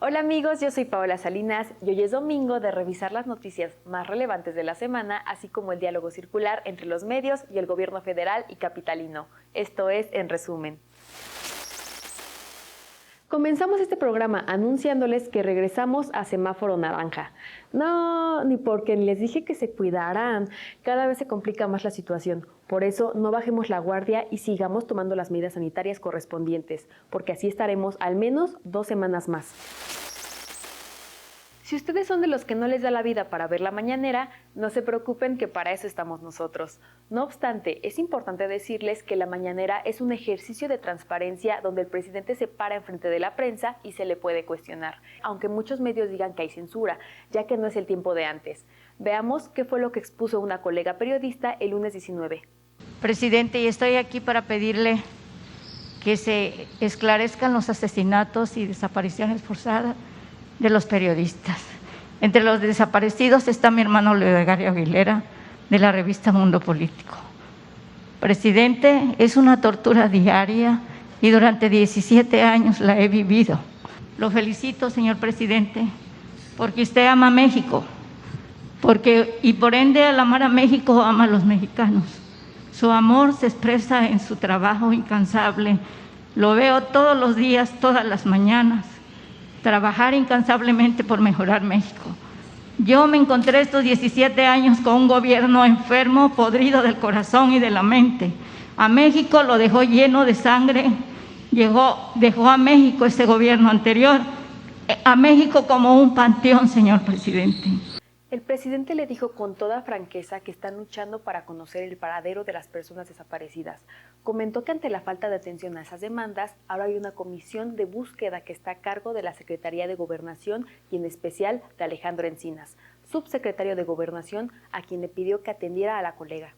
Hola amigos, yo soy Paola Salinas y hoy es domingo de revisar las noticias más relevantes de la semana, así como el diálogo circular entre los medios y el gobierno federal y capitalino. Esto es En Resumen. Comenzamos este programa anunciándoles que regresamos a semáforo naranja. No, ni porque les dije que se cuidaran. Cada vez se complica más la situación. Por eso no bajemos la guardia y sigamos tomando las medidas sanitarias correspondientes, porque así estaremos al menos 2 semanas más. Si ustedes son de los que no les da la vida para ver la mañanera, no se preocupen que para eso estamos nosotros. No obstante, es importante decirles que la mañanera es un ejercicio de transparencia donde el presidente se para enfrente de la prensa y se le puede cuestionar, aunque muchos medios digan que hay censura, ya que no es el tiempo de antes. Veamos qué fue lo que expuso una colega periodista el lunes 19. Presidente, y estoy aquí para pedirle que se esclarezcan los asesinatos y desapariciones forzadas de los periodistas. Entre los desaparecidos está mi hermano Leogario Aguilera, de la revista Mundo Político. Presidente, es una tortura diaria y durante 17 años la he vivido. Lo felicito, señor presidente, porque usted ama a México, y por ende al amar a México ama a los mexicanos. Su amor se expresa en su trabajo incansable. Lo veo todos los días, todas las mañanas, trabajar incansablemente por mejorar México. Yo me encontré estos 17 años con un gobierno enfermo, podrido del corazón y de la mente. A México lo dejó lleno de sangre, dejó a México ese gobierno anterior, a México como un panteón, señor presidente. El presidente le dijo con toda franqueza que están luchando para conocer el paradero de las personas desaparecidas. Comentó que ante la falta de atención a esas demandas, ahora hay una comisión de búsqueda que está a cargo de la Secretaría de Gobernación y en especial de Alejandro Encinas, subsecretario de Gobernación, a quien le pidió que atendiera a la colega.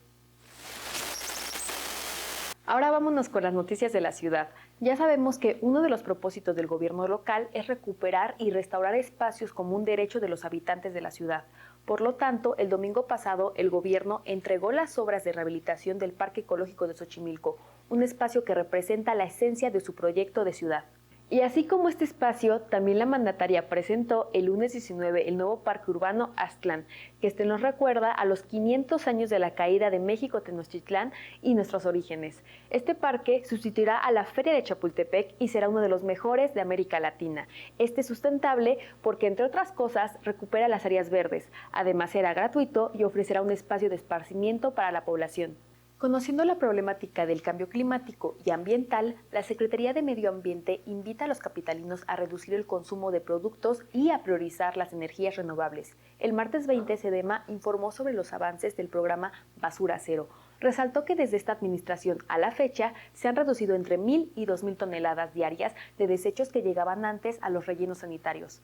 Ahora vámonos con las noticias de la ciudad. Ya sabemos que uno de los propósitos del gobierno local es recuperar y restaurar espacios como un derecho de los habitantes de la ciudad. Por lo tanto, el domingo pasado el gobierno entregó las obras de rehabilitación del Parque Ecológico de Xochimilco, un espacio que representa la esencia de su proyecto de ciudad. Y así como este espacio, también la mandataria presentó el lunes 19 el nuevo Parque Urbano Aztlán, que nos recuerda a los 500 años de la caída de México Tenochtitlán y nuestros orígenes. Este parque sustituirá a la Feria de Chapultepec y será uno de los mejores de América Latina. Este es sustentable porque, entre otras cosas, recupera las áreas verdes. Además, será gratuito y ofrecerá un espacio de esparcimiento para la población. Conociendo la problemática del cambio climático y ambiental, la Secretaría de Medio Ambiente invita a los capitalinos a reducir el consumo de productos y a priorizar las energías renovables. El martes 20, SEDEMA informó sobre los avances del programa Basura Cero. Resaltó que desde esta administración a la fecha se han reducido entre 1,000 y 2,000 toneladas diarias de desechos que llegaban antes a los rellenos sanitarios.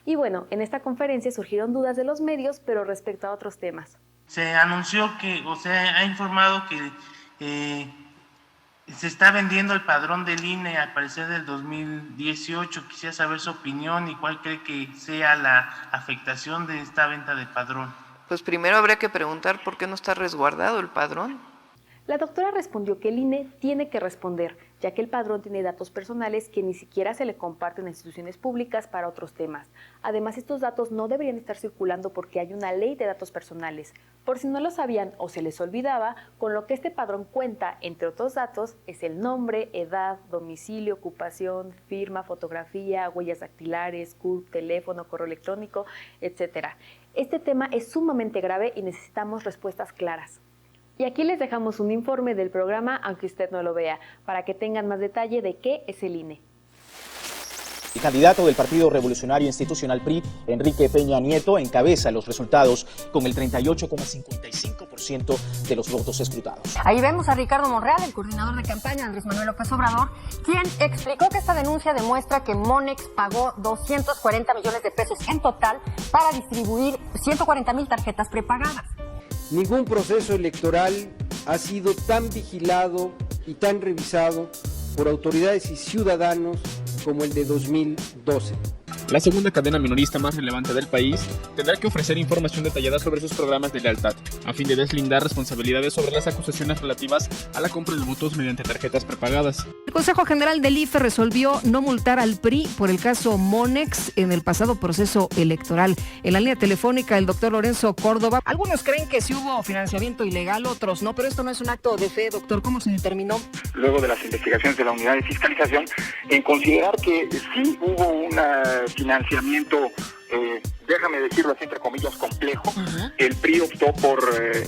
Y bueno, en esta conferencia surgieron dudas de los medios, pero respecto a otros temas. Se anunció ha informado que se está vendiendo el padrón del INE al parecer del 2018. Quisiera saber su opinión y cuál cree que sea la afectación de esta venta de padrón. Pues primero habría que preguntar por qué no está resguardado el padrón. La doctora respondió que el INE tiene que responder, ya que el padrón tiene datos personales que ni siquiera se le comparten a instituciones públicas para otros temas. Además, estos datos no deberían estar circulando porque hay una ley de datos personales. Por si no lo sabían o se les olvidaba, con lo que este padrón cuenta, entre otros datos, es el nombre, edad, domicilio, ocupación, firma, fotografía, huellas dactilares, CURP, teléfono, correo electrónico, etc. Este tema es sumamente grave y necesitamos respuestas claras. Y aquí les dejamos un informe del programa, aunque usted no lo vea, para que tengan más detalle de qué es el INE. El candidato del Partido Revolucionario Institucional PRI, Enrique Peña Nieto, encabeza los resultados con el 38,55% de los votos escrutados. Ahí vemos a Ricardo Monreal, el coordinador de campaña de Andrés Manuel López Obrador, quien explicó que esta denuncia demuestra que Monex pagó 240 millones de pesos en total para distribuir 140,000 tarjetas prepagadas. Ningún proceso electoral ha sido tan vigilado y tan revisado por autoridades y ciudadanos como el de 2012. la segunda cadena minorista más relevante del país, tendrá que ofrecer información detallada sobre sus programas de lealtad, a fin de deslindar responsabilidades sobre las acusaciones relativas a la compra de votos mediante tarjetas prepagadas. El Consejo General del IFE resolvió no multar al PRI por el caso Monex en el pasado proceso electoral. En la línea telefónica, el doctor Lorenzo Córdoba. Algunos creen que sí hubo financiamiento ilegal, otros no, pero esto no es un acto de fe, doctor. ¿Cómo se determinó? Luego de las investigaciones de la unidad de fiscalización, en considerar que sí hubo un financiamiento, déjame decirlo así, entre comillas, complejo. El PRI optó por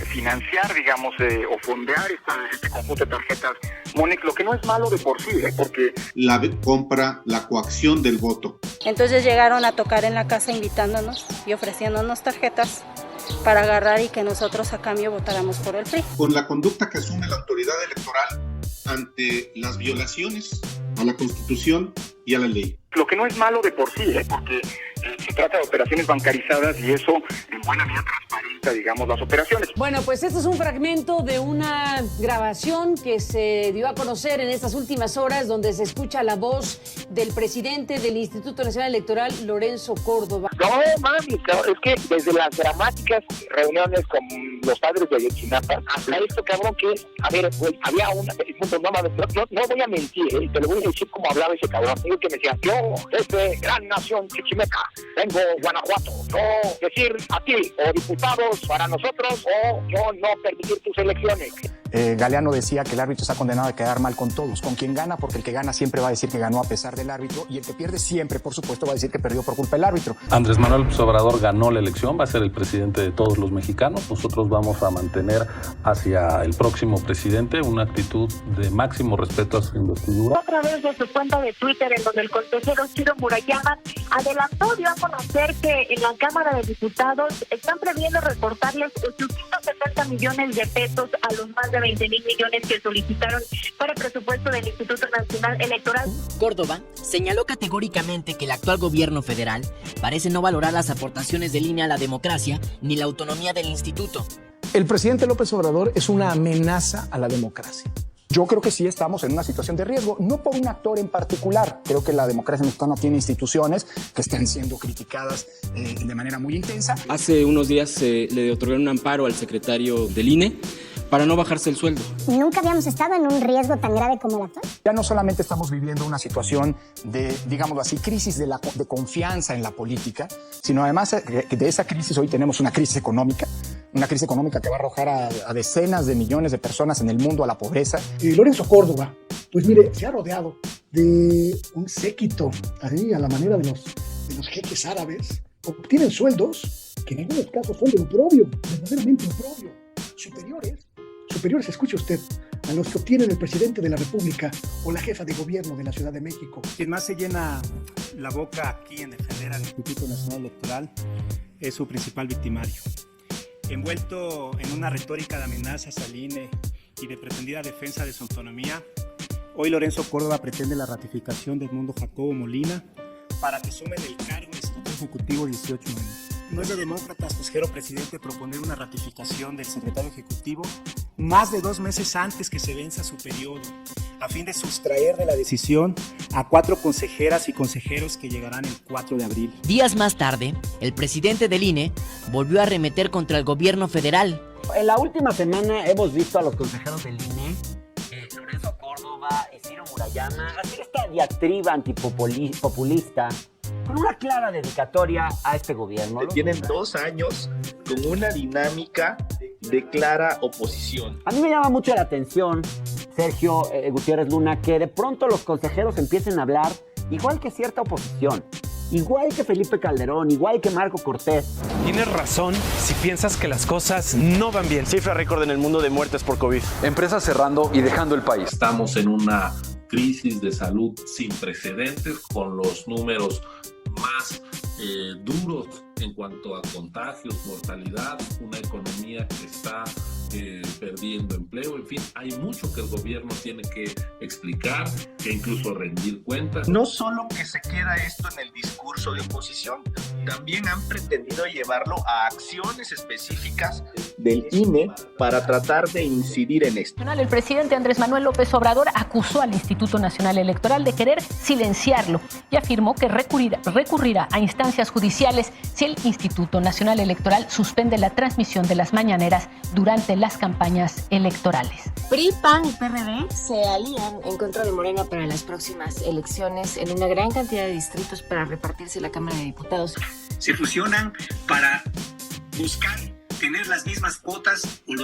financiar, digamos, o fondear este conjunto de tarjetas Monex, lo que no es malo de por sí, porque la compra, la coacción del voto. Entonces llegaron a tocar en la casa invitándonos y ofreciéndonos tarjetas para agarrar y que nosotros a cambio votáramos por el PRI. Por la conducta que asume la autoridad electoral ante las violaciones a la Constitución y a la ley. Lo que no es malo de por sí, porque se trata de operaciones bancarizadas y eso en buena medida transparenta, digamos, las operaciones. Bueno, pues este es un fragmento de una grabación que se dio a conocer en estas últimas horas, donde se escucha la voz del presidente del Instituto Nacional Electoral, Lorenzo Córdoba. No, mami, es que desde las dramáticas reuniones con los padres de Ayotzinapa, hasta esto, cabrón, que a ver, güey, había una, no voy a mentir, te lo voy a decir como hablaba ese cabrón, digo que me decía, yo, gran nación chichimeca, vengo Guanajuato, no decir a ti, o diputados para nosotros, o yo no permitir tus elecciones. Galeano decía que el árbitro está condenado a quedar mal con todos, con quien gana, porque el que gana siempre va a decir que ganó a pesar del árbitro, y el que pierde siempre, por supuesto, va a decir que perdió por culpa del árbitro. Andrés Manuel López Obrador ganó la elección, va a ser el presidente de todos los mexicanos. Nosotros vamos a mantener hacia el próximo presidente una actitud de máximo respeto a su investidura. A través de su cuenta de Twitter, en donde el consejero Ciro Murayama adelantó, dio a conocer que en la Cámara de Diputados están previendo recortarles 870 millones de pesos a los más de 20,000 millones que solicitaron para el presupuesto del Instituto Nacional Electoral. Córdoba señaló categóricamente que el actual gobierno federal parece no valorar las aportaciones del INE a la democracia ni la autonomía del instituto. El presidente López Obrador es una amenaza a la democracia. Yo creo que sí estamos en una situación de riesgo, no por un actor en particular. Creo que la democracia mexicana tiene instituciones que están siendo criticadas de manera muy intensa. Hace unos días le otorgaron un amparo al secretario del INE para no bajarse el sueldo. Nunca habíamos estado en un riesgo tan grave como el actual. Ya no solamente estamos viviendo una situación de, digámoslo así, crisis de confianza en la política, sino además de esa crisis hoy tenemos una crisis económica que va a arrojar a decenas de millones de personas en el mundo a la pobreza. Lorenzo Córdoba, pues mire, se ha rodeado de un séquito, así, a la manera de los jeques árabes. Obtienen sueldos que en algunos casos son de oprobio, verdaderamente oprobio, superiores, escuche usted, a los que obtienen el presidente de la República o la jefa de gobierno de la Ciudad de México. Quien más se llena la boca aquí en defender al Instituto Nacional Electoral es su principal victimario. Envuelto en una retórica de amenazas al INE y de pretendida defensa de su autonomía, hoy Lorenzo Córdoba pretende la ratificación de Edmundo Jacobo Molina para que sume del cargo del Instituto Ejecutivo 18 años. No es de demócratas, consejero presidente, proponer una ratificación del secretario ejecutivo más de 2 meses antes que se venza su periodo, a fin de sustraer de la decisión a 4 consejeras y consejeros que llegarán el 4 de abril. Días más tarde, el presidente del INE volvió a arremeter contra el gobierno federal. En la última semana hemos visto a los consejeros del INE, Lorenzo Córdoba y Ciro Murayama, hacer esta diatriba antipopulista con una clara dedicatoria a este gobierno. Tienen 2 años con una dinámica de clara oposición. A mí me llama mucho la atención, Sergio Gutiérrez Luna, que de pronto los consejeros empiecen a hablar igual que cierta oposición. Igual que Felipe Calderón, igual que Marco Cortés. Tienes razón si piensas que las cosas no van bien. Cifra récord en el mundo de muertes por COVID. Empresas cerrando y dejando el país. Estamos en una crisis de salud sin precedentes, con los números más duros en cuanto a contagios, mortalidad, una economía que está perdiendo empleo. En fin, hay mucho que el gobierno tiene que explicar, que incluso rendir cuentas. No solo que se queda esto en el discurso de oposición, también han pretendido llevarlo a acciones específicas del INE para tratar de incidir en esto. El presidente Andrés Manuel López Obrador acusó al Instituto Nacional Electoral de querer silenciarlo y afirmó que recurrirá a instancias judiciales si el Instituto Nacional Electoral suspende la transmisión de las mañaneras durante las campañas electorales. PRI, PAN y PRD se alían en contra de Morena para las próximas elecciones en una gran cantidad de distritos para repartirse la Cámara de Diputados. Se fusionan para buscar tener las mismas cuotas o el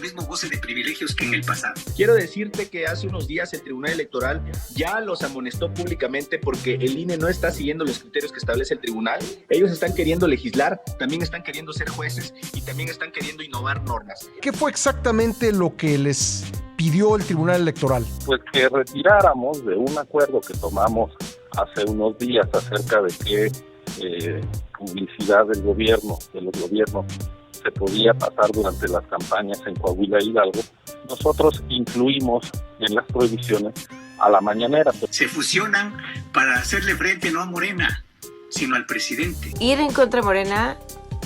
mismo goce de privilegios que en el pasado. Quiero decirte que hace unos días el Tribunal Electoral ya los amonestó públicamente porque el INE no está siguiendo los criterios que establece el tribunal. Ellos están queriendo legislar, también están queriendo ser jueces y también están queriendo innovar normas. ¿Qué fue exactamente lo que les pidió el Tribunal Electoral? Pues que retiráramos de un acuerdo que tomamos hace unos días acerca de que publicidad del gobierno, de los gobiernos, se podía pasar durante las campañas en Coahuila e Hidalgo. Nosotros incluimos en las prohibiciones a la mañanera. Se fusionan para hacerle frente no a Morena, sino al presidente. Ir en contra de Morena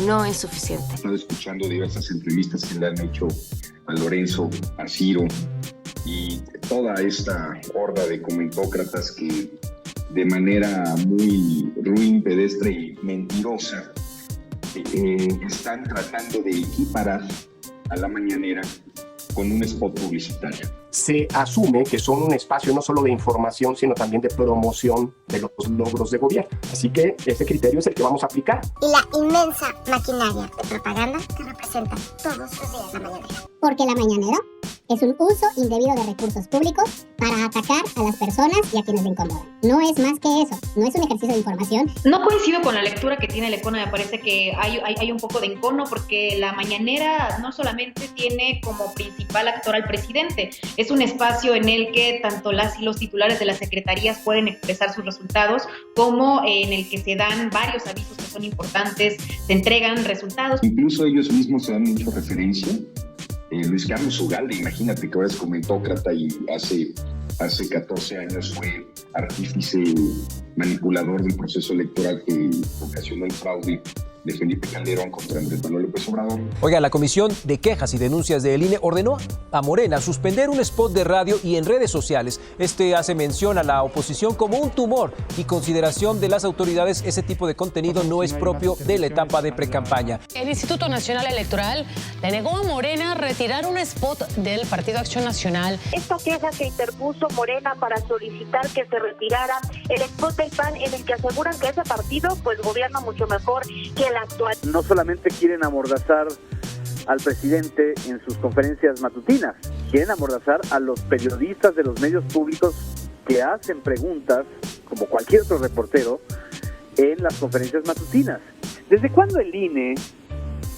no es suficiente. He estado escuchando diversas entrevistas que le han hecho a Lorenzo, a Ciro y toda esta horda de comentócratas que de manera muy ruin, pedestre y mentirosa están tratando de equiparar a la mañanera con un spot publicitario. Se asume que son un espacio no solo de información, sino también de promoción de los logros de gobierno. Así que ese criterio es el que vamos a aplicar. Y la inmensa maquinaria de propaganda que representan todos los días la mañanera. Porque la mañanera es un uso indebido de recursos públicos para atacar a las personas y a quienes le incomodan. No es más que eso, no es un ejercicio de información. No coincido con la lectura que tiene el Econo, me parece que hay un poco de encono porque la mañanera no solamente tiene como principal actor al presidente, es un espacio en el que tanto las y los titulares de las secretarías pueden expresar sus resultados, como en el que se dan varios avisos que son importantes, se entregan resultados. Incluso ellos mismos se han hecho referencia. Luis Carlos Ugalde, imagínate que ahora es comentócrata y hace 14 años fue artífice manipulador del proceso electoral que ocasionó el fraude de Felipe Calderón contra Andrés Manuel López Obrador. Oiga, la Comisión de Quejas y Denuncias del INE ordenó a Morena suspender un spot de radio y en redes sociales. Este hace mención a la oposición como un tumor y consideración de las autoridades. Ese tipo de contenido no es propio de la etapa de precampaña. El Instituto Nacional Electoral le negó a Morena retirar un spot del Partido Acción Nacional. Esta queja que interpuso Morena para solicitar que se retirara el spot del PAN en el que aseguran que ese partido pues gobierna mucho mejor que el actual. No solamente quieren amordazar al presidente en sus conferencias matutinas, quieren amordazar a los periodistas de los medios públicos que hacen preguntas, como cualquier otro reportero, en las conferencias matutinas. ¿Desde cuándo el INE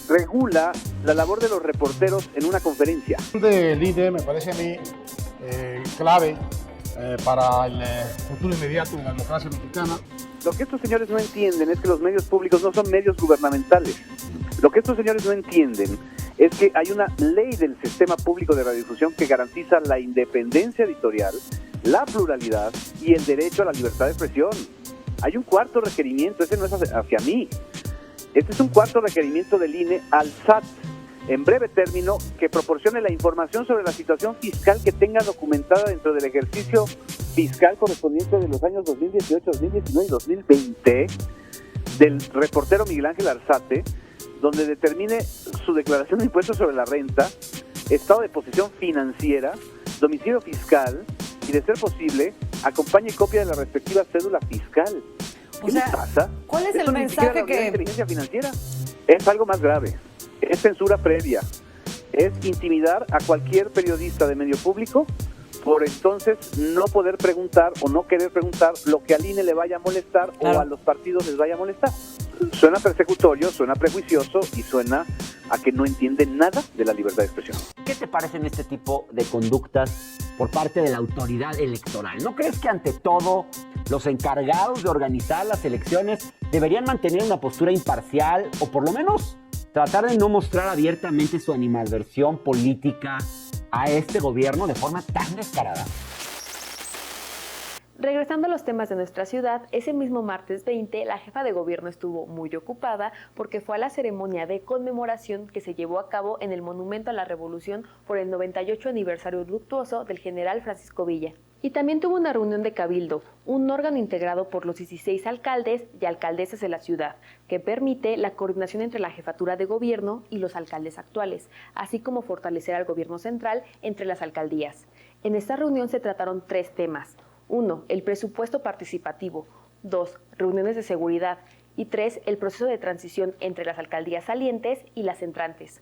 regula la labor de los reporteros en una conferencia? El INE me parece a mí clave para el futuro inmediato de la democracia mexicana. Lo que estos señores no entienden es que los medios públicos no son medios gubernamentales. Lo que estos señores no entienden es que hay una ley del sistema público de radiodifusión que garantiza la independencia editorial, la pluralidad y el derecho a la libertad de expresión. Hay un cuarto requerimiento, ese no es hacia mí. Este es un cuarto requerimiento del INE al SAT, en breve término, que proporcione la información sobre la situación fiscal que tenga documentada dentro del ejercicio fiscal correspondiente de los años 2018, 2019 y 2020 del reportero Miguel Ángel Arzate, donde determine su declaración de impuestos sobre la renta, estado de posición financiera, domicilio fiscal y, de ser posible, acompañe copia de la respectiva cédula fiscal. ¿Qué les pasa? ¿Cuál es Eso el mensaje que...? Inteligencia financiera es algo más grave. Es censura previa. Es intimidar a cualquier periodista de medio público por entonces no poder preguntar o no querer preguntar lo que al INE le vaya a molestar o a los partidos les vaya a molestar. Suena persecutorio, suena prejuicioso y suena a que no entienden nada de la libertad de expresión. ¿Qué te parecen este tipo de conductas por parte de la autoridad electoral? ¿No crees que ante todo los encargados de organizar las elecciones deberían mantener una postura imparcial o por lo menos tratar de no mostrar abiertamente su animadversión política a este gobierno de forma tan descarada? Regresando a los temas de nuestra ciudad, ese mismo martes 20, la jefa de gobierno estuvo muy ocupada porque fue a la ceremonia de conmemoración que se llevó a cabo en el Monumento a la Revolución por el 98 aniversario luctuoso del general Francisco Villa. Y también tuvo una reunión de Cabildo, un órgano integrado por los 16 alcaldes y alcaldesas de la ciudad, que permite la coordinación entre la jefatura de gobierno y los alcaldes actuales, así como fortalecer al gobierno central entre las alcaldías. En esta reunión se trataron 3 temas. 1. El presupuesto participativo. 2. Reuniones de seguridad. Y 3. El proceso de transición entre las alcaldías salientes y las entrantes.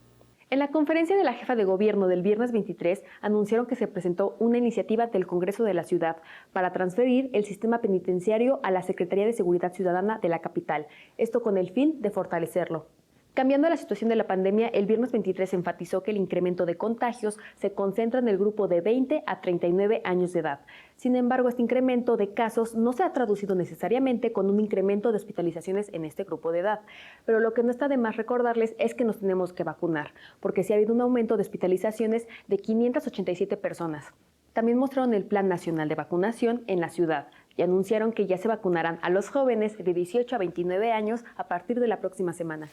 En la conferencia de la jefa de gobierno del viernes 23, anunciaron que se presentó una iniciativa del Congreso de la Ciudad para transferir el sistema penitenciario a la Secretaría de Seguridad Ciudadana de la capital, esto con el fin de fortalecerlo. Cambiando la situación de la pandemia, el viernes 23 se enfatizó que el incremento de contagios se concentra en el grupo de 20 a 39 años de edad. Sin embargo, este incremento de casos no se ha traducido necesariamente con un incremento de hospitalizaciones en este grupo de edad. Pero lo que no está de más recordarles es que nos tenemos que vacunar, porque sí ha habido un aumento de hospitalizaciones de 587 personas. También mostraron el Plan Nacional de Vacunación en la ciudad y anunciaron que ya se vacunarán a los jóvenes de 18 a 29 años a partir de la próxima semana.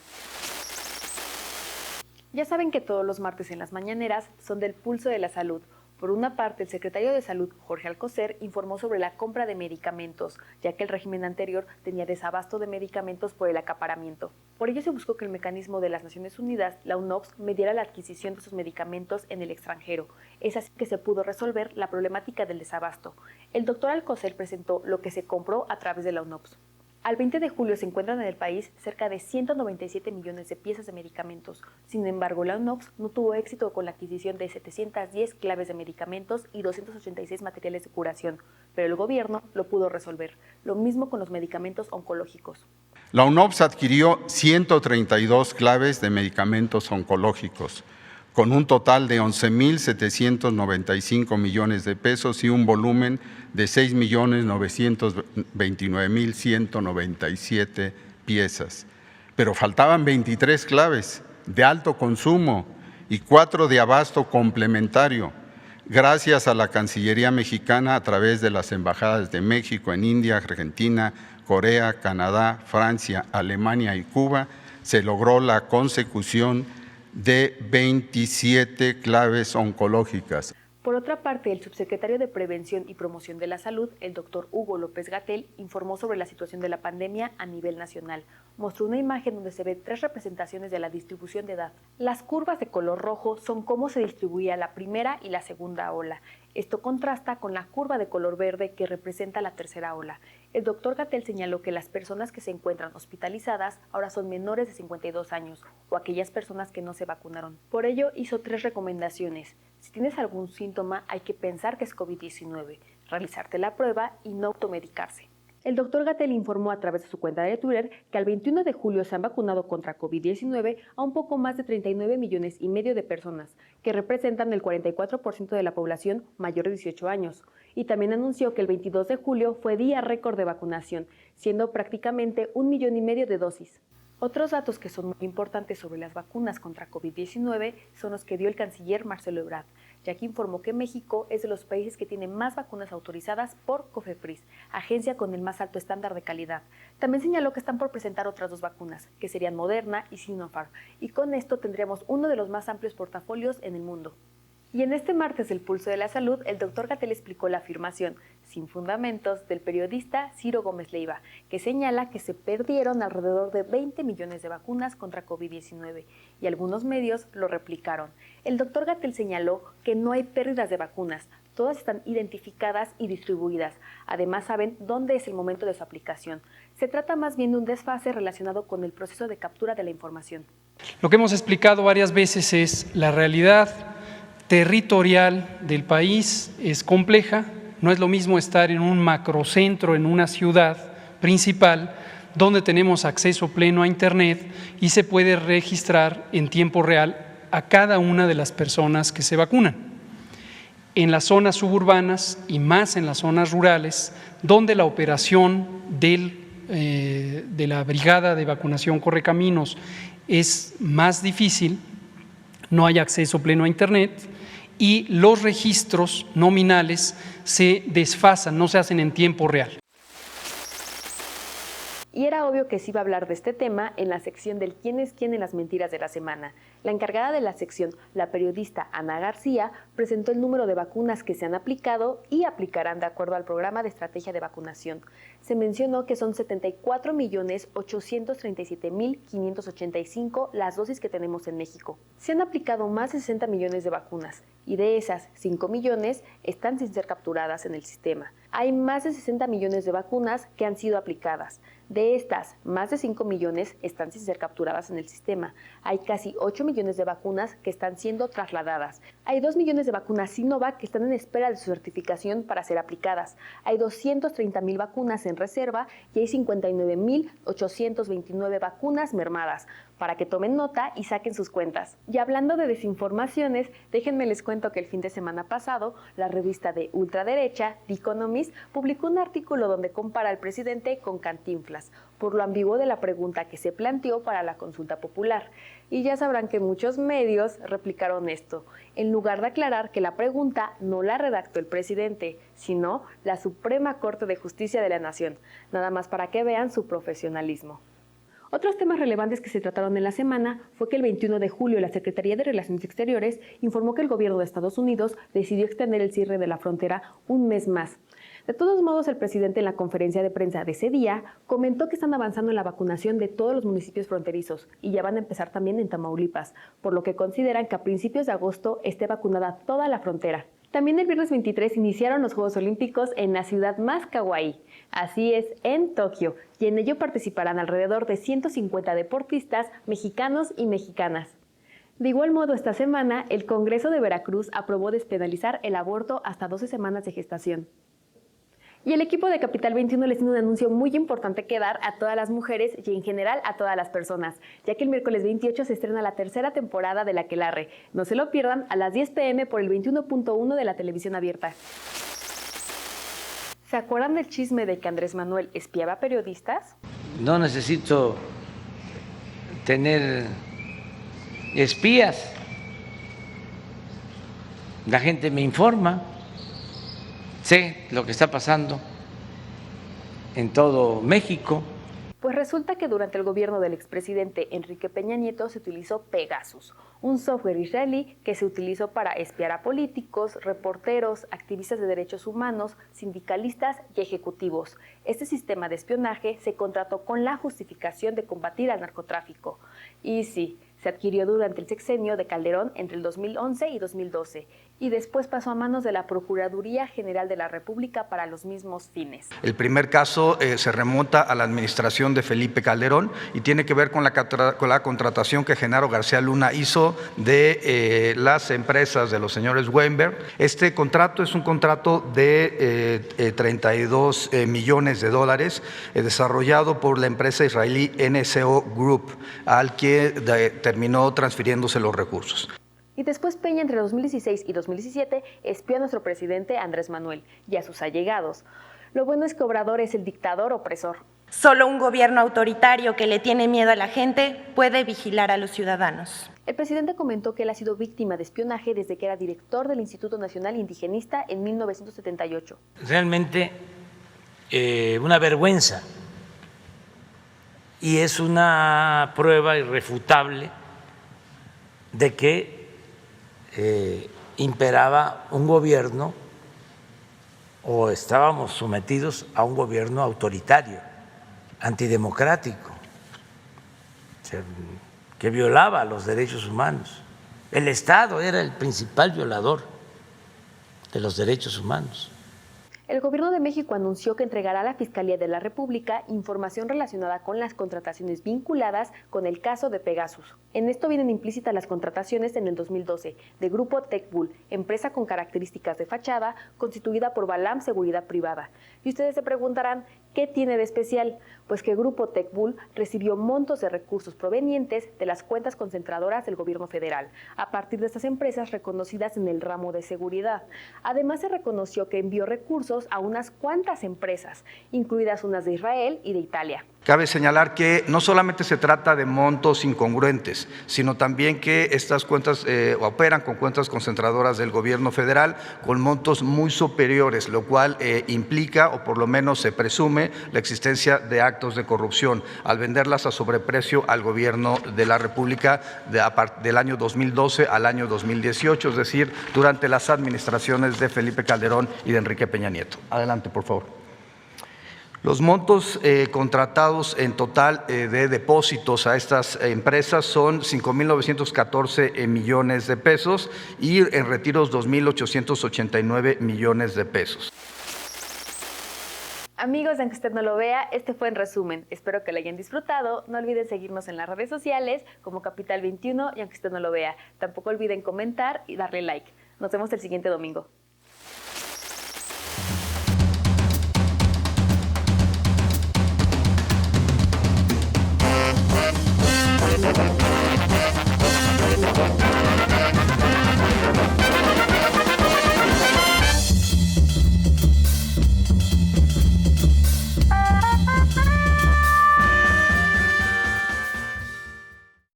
Ya saben que todos los martes en las mañaneras son del Pulso de la Salud. Por una parte, el secretario de Salud, Jorge Alcocer, informó sobre la compra de medicamentos, ya que el régimen anterior tenía desabasto de medicamentos por el acaparamiento. Por ello se buscó que el mecanismo de las Naciones Unidas, la UNOPS, mediara la adquisición de sus medicamentos en el extranjero. Es así que se pudo resolver la problemática del desabasto. El doctor Alcocer presentó lo que se compró a través de la UNOPS. Al 20 de julio se encuentran en el país cerca de 197 millones de piezas de medicamentos. Sin embargo, la UNOPS no tuvo éxito con la adquisición de 710 claves de medicamentos y 286 materiales de curación, pero el gobierno lo pudo resolver. Lo mismo con los medicamentos oncológicos. La UNOPS adquirió 132 claves de medicamentos oncológicos, con un total de 11.795 millones de pesos y un volumen de 6.929.197 piezas. Pero faltaban 23 claves de alto consumo y 4 de abasto complementario. Gracias a la Cancillería mexicana, a través de las embajadas de México en India, Argentina, Corea, Canadá, Francia, Alemania y Cuba, se logró la consecución de 27 claves oncológicas. Por otra parte, el subsecretario de Prevención y Promoción de la Salud, el doctor Hugo López-Gatell, informó sobre la situación de la pandemia a nivel nacional. Mostró una imagen donde se ven 3 representaciones de la distribución de edad. Las curvas de color rojo son cómo se distribuía la primera y la segunda ola. Esto contrasta con la curva de color verde que representa la tercera ola. El doctor Gatell señaló que las personas que se encuentran hospitalizadas ahora son menores de 52 años o aquellas personas que no se vacunaron. Por ello, hizo 3 recomendaciones. Si tienes algún síntoma, hay que pensar que es COVID-19, realizarte la prueba y no automedicarse. El doctor Gatell informó a través de su cuenta de Twitter que al 21 de julio se han vacunado contra COVID-19 a un poco más de 39 millones y medio de personas, que representan el 44% de la población mayor de 18 años. Y también anunció que el 22 de julio fue día récord de vacunación, siendo prácticamente 1,5 millones de dosis. Otros datos que son muy importantes sobre las vacunas contra COVID-19 son los que dio el canciller Marcelo Ebrard, ya que informó que México es de los países que tiene más vacunas autorizadas por COFEPRIS, agencia con el más alto estándar de calidad. También señaló que están por presentar otras 2 vacunas, que serían Moderna y Sinopharm, y con esto tendríamos uno de los más amplios portafolios en el mundo. Y en este martes del Pulso de la Salud, el doctor Gatell explicó la afirmación, sin fundamentos, del periodista Ciro Gómez Leiva, que señala que se perdieron alrededor de 20 millones de vacunas contra COVID-19 y algunos medios lo replicaron. El doctor Gatell señaló que no hay pérdidas de vacunas, todas están identificadas y distribuidas. Además, saben dónde es el momento de su aplicación. Se trata más bien de un desfase relacionado con el proceso de captura de la información. Lo que hemos explicado varias veces es la realidad territorial del país es compleja, no es lo mismo estar en un macrocentro, en una ciudad principal, donde tenemos acceso pleno a Internet y se puede registrar en tiempo real a cada una de las personas que se vacunan. En las zonas suburbanas y más en las zonas rurales, donde la operación de la Brigada de Vacunación Correcaminos es más difícil, no hay acceso pleno a Internet y los registros nominales se desfasan, no se hacen en tiempo real. Y era obvio que se iba a hablar de este tema en la sección del ¿Quién es quién en las mentiras de la semana? La encargada de la sección, la periodista Ana García, presentó el número de vacunas que se han aplicado y aplicarán de acuerdo al programa de estrategia de vacunación. Se mencionó que son 74.837.585 las dosis que tenemos en México. Se han aplicado más de 60 millones de vacunas y de esas 5 millones están sin ser capturadas en el sistema. Hay más de 60 millones de vacunas que han sido aplicadas. De estas, más de 5 millones están sin ser capturadas en el sistema. Hay casi 8 millones de vacunas que están siendo trasladadas. Hay 2 millones de vacunas Sinovac que están en espera de su certificación para ser aplicadas. Hay 230,000 vacunas en reserva y hay 59,829 vacunas mermadas. Para que tomen nota y saquen sus cuentas. Y hablando de desinformaciones, déjenme les cuento que el fin de semana pasado, la revista de ultraderecha, The Economist, publicó un artículo donde compara al presidente con Cantinflas, por lo ambiguo de la pregunta que se planteó para la consulta popular. Y ya sabrán que muchos medios replicaron esto, en lugar de aclarar que la pregunta no la redactó el presidente, sino la Suprema Corte de Justicia de la Nación, nada más para que vean su profesionalismo. Otros temas relevantes que se trataron en la semana fue que el 21 de julio la Secretaría de Relaciones Exteriores informó que el gobierno de Estados Unidos decidió extender el cierre de la frontera un mes más. De todos modos, el presidente en la conferencia de prensa de ese día comentó que están avanzando en la vacunación de todos los municipios fronterizos y ya van a empezar también en Tamaulipas, por lo que consideran que a principios de agosto esté vacunada toda la frontera. También el viernes 23 iniciaron los Juegos Olímpicos en la ciudad más kawaii, así es, en Tokio, y en ello participarán alrededor de 150 deportistas mexicanos y mexicanas. De igual modo, esta semana, el Congreso de Veracruz aprobó despenalizar el aborto hasta 12 semanas de gestación. Y el equipo de Capital 21 les tiene un anuncio muy importante que dar a todas las mujeres y en general a todas las personas, ya que el miércoles 28 se estrena la tercera temporada de La Aquelarre. No se lo pierdan a las 10 p.m. por el 21.1 de la televisión abierta. ¿Se acuerdan del chisme de que Andrés Manuel espiaba periodistas? No necesito tener espías. La gente me informa. Sé lo que está pasando en todo México. Pues resulta que durante el gobierno del expresidente Enrique Peña Nieto se utilizó Pegasus, un software israelí que se utilizó para espiar a políticos, reporteros, activistas de derechos humanos, sindicalistas y ejecutivos. Este sistema de espionaje se contrató con la justificación de combatir al narcotráfico. Y sí, se adquirió durante el sexenio de Calderón entre el 2011 y 2012 y después pasó a manos de la Procuraduría General de la República para los mismos fines. El primer caso se remonta a la administración de Felipe Calderón y tiene que ver con la contratación que Genaro García Luna hizo de las empresas de los señores Weinberg. Este contrato es un contrato de 32 millones de dólares desarrollado por la empresa israelí NSO Group, al que terminó transfiriéndose los recursos. Y después Peña entre 2016 y 2017 espió a nuestro presidente Andrés Manuel y a sus allegados. Lo bueno es que Obrador es el dictador opresor. Solo un gobierno autoritario que le tiene miedo a la gente puede vigilar a los ciudadanos. El presidente comentó que él ha sido víctima de espionaje desde que era director del Instituto Nacional Indigenista en 1978. Realmente una vergüenza y es una prueba irrefutable de que imperaba un gobierno o estábamos sometidos a un gobierno autoritario, antidemocrático, que violaba los derechos humanos. El Estado era el principal violador de los derechos humanos. El Gobierno de México anunció que entregará a la Fiscalía de la República información relacionada con las contrataciones vinculadas con el caso de Pegasus. En esto vienen implícitas las contrataciones en el 2012 de Grupo TechBull, empresa con características de fachada constituida por Balam Seguridad Privada. Y ustedes se preguntarán, ¿qué tiene de especial? pues que Grupo Tecbull recibió montos de recursos provenientes de las cuentas concentradoras del gobierno federal, a partir de estas empresas reconocidas en el ramo de seguridad. Además, se reconoció que envió recursos a unas cuantas empresas, incluidas unas de Israel y de Italia. Cabe señalar que no solamente se trata de montos incongruentes, sino también que estas cuentas operan con cuentas concentradoras del gobierno federal con montos muy superiores, lo cual implica, o por lo menos se presume, la existencia de actos de corrupción al venderlas a sobreprecio al gobierno de la República del año 2012 al año 2018, es decir, durante las administraciones de Felipe Calderón y de Enrique Peña Nieto. Adelante, por favor. Los montos contratados en total de depósitos a estas empresas son 5.914 millones de pesos y en retiros 2.889 millones de pesos. Amigos, aunque usted no lo vea, este fue en resumen. Espero que lo hayan disfrutado. No olviden seguirnos en las redes sociales como Capital 21 y aunque usted no lo vea, tampoco olviden comentar y darle like. Nos vemos el siguiente domingo.